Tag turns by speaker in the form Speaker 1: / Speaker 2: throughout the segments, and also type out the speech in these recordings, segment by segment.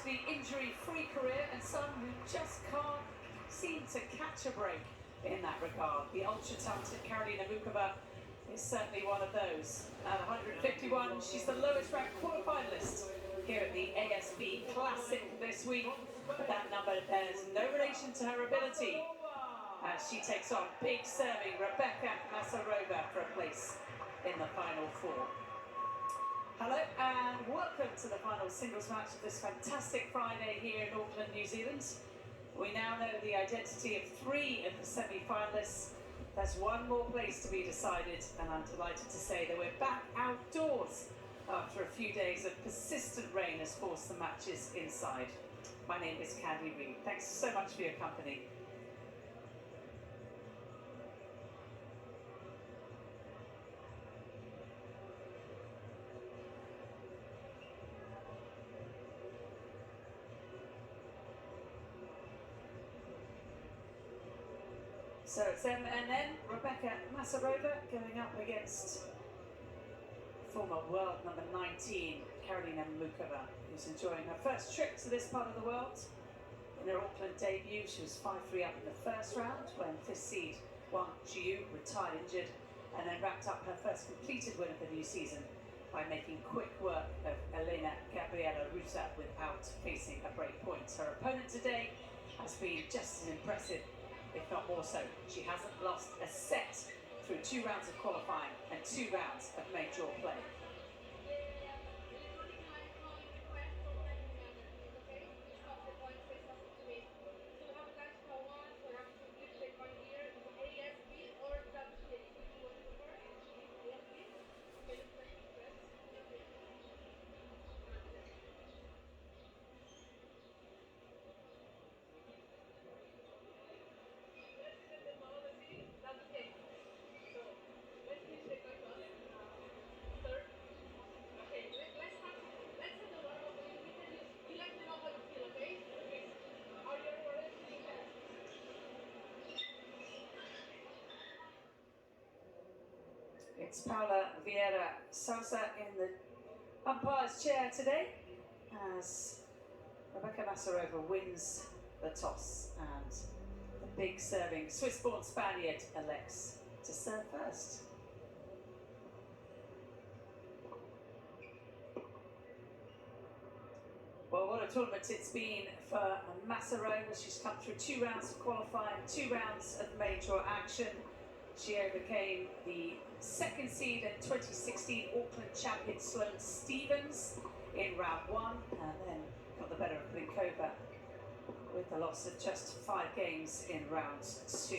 Speaker 1: largely injury-free career and someone who just can't seem to catch a break in that regard. The ultra-talented Karolina Muchova is certainly one of those. At 151, she's the lowest-ranked quarterfinalist here at the ASB Classic this week. But that number bears no relation to her ability as she takes on big serving Rebeka Masarova for a place in the final four. Hello and welcome to the final singles match of this fantastic Friday here in Auckland, New Zealand. We now know the identity of 3 of the semi-finalists. There's one more place to be decided, and I'm delighted to say that we're back outdoors after a few days of persistent rain has forced the matches inside. My name is Candy Reid. Thanks so much for your company. So it's MNN, Rebeka Masarova going up against former world number 19, Karolina Muchova, who's enjoying her first trip to this part of the world. In her Auckland debut, she was 5-3 up in the first round when 5th seed Wang Jiu retired injured, and then wrapped up her first completed win of the new season by making quick work of Elena Gabriela Rusa without facing a break point. Her opponent today has been just as impressive, if not more so. She hasn't lost a set through 2 rounds of qualifying and 2 rounds of main draw play. It's Paula Vieira Sousa in the umpire's chair today as Rebeka Masarova wins the toss and the big serving Swiss-born Spaniard elects to serve first. Well, what a tournament it's been for Masarova. She's come through 2 rounds of qualifying, 2 rounds of main draw action. She overcame the 2nd seed and 2016 Auckland champion Sloane Stephens in round 1, and then got the better of Muchova with the loss of just 5 games in round 2.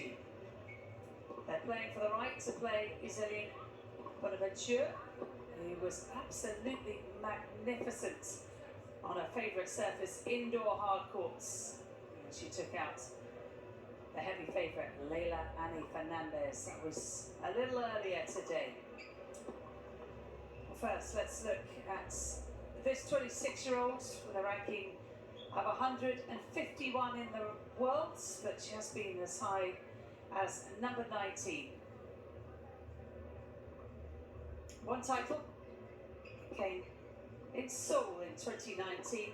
Speaker 1: They're playing for the right to play Iseline Bonaventure, who was absolutely magnificent on her favourite surface, indoor hard courts. She took out the heavy favourite, Leila Annie Fernandez. That was a little earlier today. Well, first, let's look at this 26-year-old with a ranking of 151 in the world, but she has been as high as number 19. One title came in Seoul in 2019.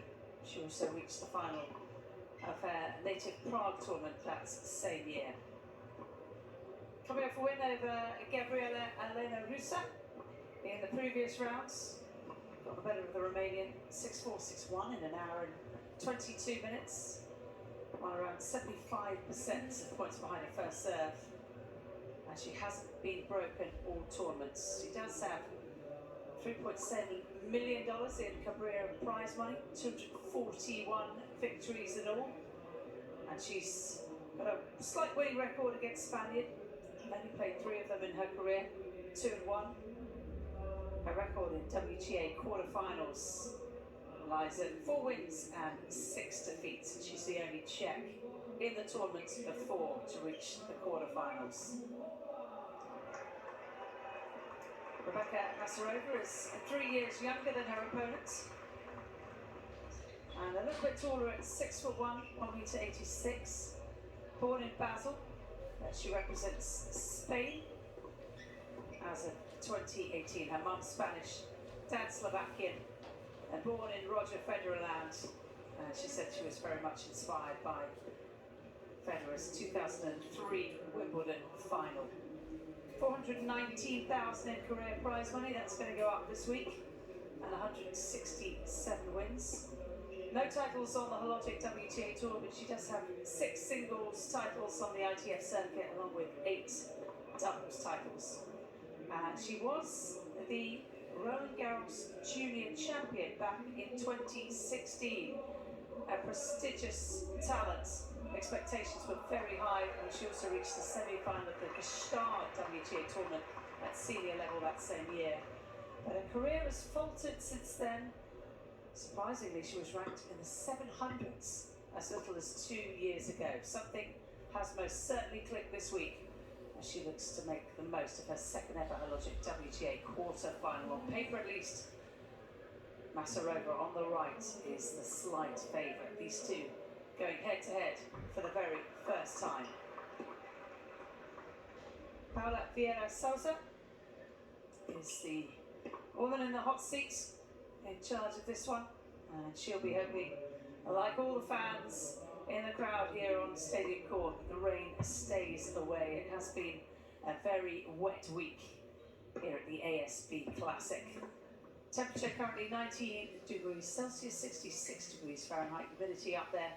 Speaker 1: She also reached the final of her native Prague tournament that same year. Coming off a win over Gabriela Elena Rusa in the previous rounds. Got the better of the Romanian, 6-4, 6-1 in an hour and 22 minutes. On around 75% of points behind her first serve. And she hasn't been broken all tournaments. She does have $3.7 million in career prize money, 241 victories in all, and she's got a slight winning record against Spaniard. Only played 3 of them in her career, 2-1. Her record in WTA quarterfinals lies at 4 wins and 6 defeats. She's the only Czech in the tournament of 4 to reach the quarterfinals. Rebeka Masarova is 3 years younger than her opponent, and a little bit taller at 6'1", 1m86. Born in Basel, she represents Spain as of 2018. Her mum's Spanish, dad Slovakian, and born in Roger Federer land. very much inspired by Federer's 2003 Wimbledon final. 419,000 in career prize money, that's going to go up this week, and 167 wins. No titles on the Hologic WTA Tour, but she does have 6 singles titles on the ITF circuit, along with 8 doubles titles. And she was the Roland Garros Junior Champion back in 2016. A prestigious talent. Expectations were very high, and she also reached the semi-final of the Gestalt WTA tournament at senior level that same year. But her career has faltered since then. Surprisingly, she was ranked in the 700s as little as 2 years ago. Something has most certainly clicked this week, as she looks to make the most of her second ever Hologic WTA quarter-final. On paper at least, Masarova on the right is the slight favourite. These two going head-to-head for the very first time. Paula Vieira Souza is the woman in the hot seat, in charge of this one, and she'll be hoping, like all the fans in the crowd here on Stadium Court, the rain stays away. It has been a very wet week here at the ASB Classic. Temperature currently 19 degrees Celsius, 66 degrees Fahrenheit, humidity up there,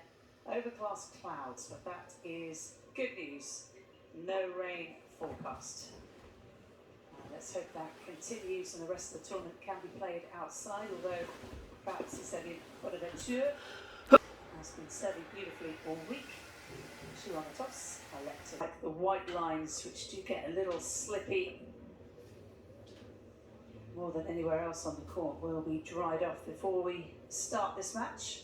Speaker 1: overcast clouds, but that is good news. No rain forecast. Let's hope that continues and the rest of the tournament can be played outside, although perhaps it's only Bonaventure has been serving beautifully all week. She on the toss, elected. Like the white lines, which do get a little slippy, more than anywhere else on the court, will be dried off before we start this match.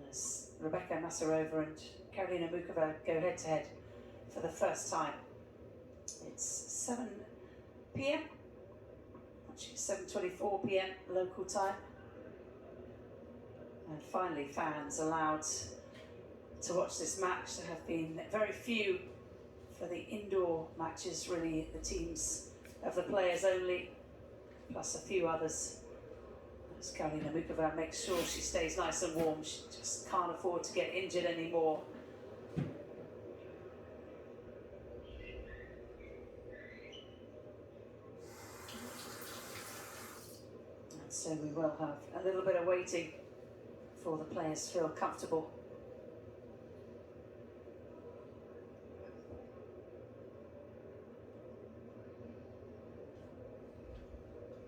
Speaker 1: As Rebeka, Masarova and Karolina Muchova go head-to-head for the first time. It's 7 p.m, actually 7:24 p.m. local time. And finally, fans allowed to watch this match. There have been very few for the indoor matches, really the teams of the players only, plus a few others. As Karolina Muchova makes sure she stays nice and warm. She just can't afford to get injured anymore. And so we will have a little bit of waiting before the players feel comfortable.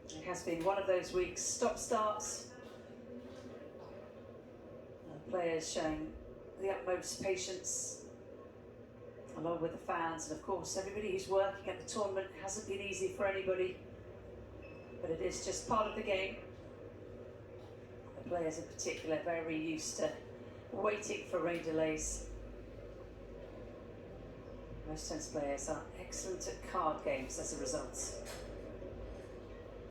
Speaker 1: It has been one of those weeks, stop-starts. Players showing the utmost patience, along with the fans, and of course everybody who's working at the tournament. It hasn't been easy for anybody, but it is just part of the game. The players in particular very used to waiting for rain delays. Most tennis players are excellent at card games as a result.